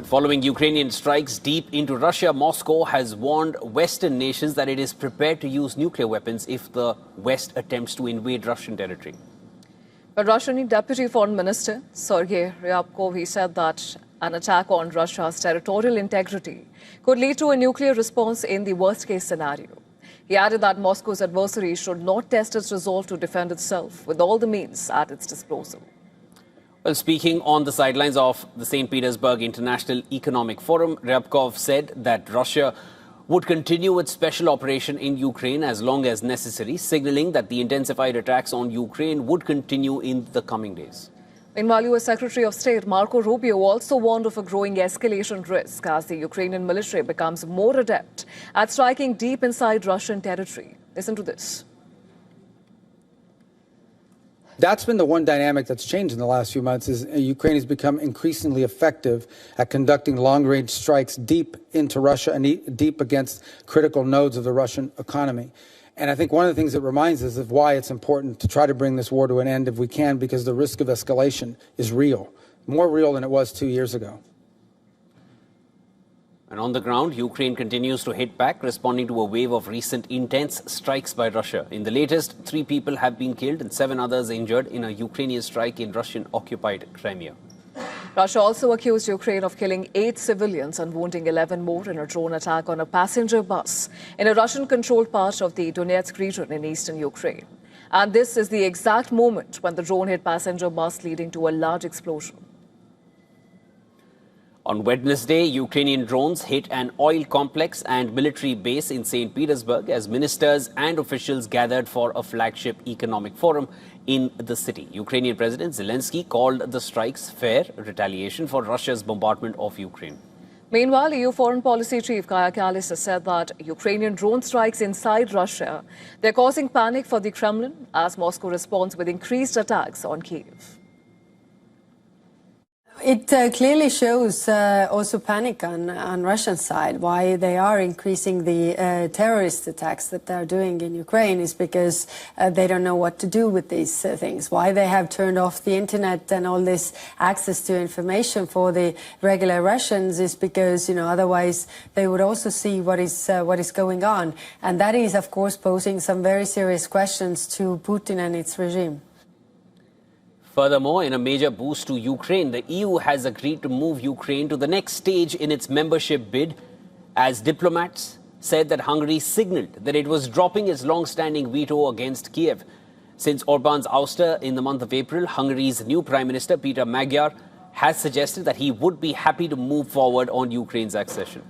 Following Ukrainian strikes deep into Russia, Moscow has warned Western nations that it is prepared to use nuclear weapons if the West attempts to invade Russian territory. But Russian Deputy Foreign Minister Sergei Ryabkov, he said that an attack on Russia's territorial integrity could lead to a nuclear response in the worst-case scenario. He added that Moscow's adversary should not test its resolve to defend itself with all the means at its disposal. Well, speaking on the sidelines of the St. Petersburg International Economic Forum, Ryabkov said that Russia would continue its special operation in Ukraine as long as necessary, signaling that the intensified attacks on Ukraine would continue in the coming days. Meanwhile, U.S. Secretary of State Marco Rubio also warned of a growing escalation risk as the Ukrainian military becomes more adept at striking deep inside Russian territory. Listen to this. That's been the one dynamic that's changed in the last few months is Ukraine has become increasingly effective at conducting long-range strikes deep into Russia and deep against critical nodes of the Russian economy. And I think one of the things that reminds us of why it's important to try to bring this war to an end if we can, because the risk of escalation is real, more real than it was 2 years ago. And on the ground, Ukraine continues to hit back, responding to a wave of recent intense strikes by Russia. In the latest, 3 people have been killed and 7 others injured in a Ukrainian strike in Russian-occupied Crimea. Russia also accused Ukraine of killing 8 civilians and wounding 11 more in a drone attack on a passenger bus in a Russian-controlled part of the Donetsk region in eastern Ukraine. And this is the exact moment when the drone hit passenger bus, leading to a large explosion. On Wednesday, Ukrainian drones hit an oil complex and military base in St. Petersburg as ministers and officials gathered for a flagship economic forum in the city. Ukrainian President Zelensky called the strikes fair retaliation for Russia's bombardment of Ukraine. Meanwhile, EU Foreign Policy Chief Kaja Kallas has said that Ukrainian drone strikes inside Russia, they're causing panic for the Kremlin as Moscow responds with increased attacks on Kyiv. It clearly shows also panic on Russian side. Why they are increasing the terrorist attacks that they're doing in Ukraine is because they don't know what to do with these things. Why they have turned off the internet and all this access to information for the regular Russians is because, you know, otherwise they would also see what is going on. And that is, of course, posing some very serious questions to Putin and its regime. Furthermore, in a major boost to Ukraine, the EU has agreed to move Ukraine to the next stage in its membership bid, as diplomats said that Hungary signaled that it was dropping its long-standing veto against Kiev. Since Orban's ouster in the month of April, Hungary's new Prime Minister Peter Magyar has suggested that he would be happy to move forward on Ukraine's accession.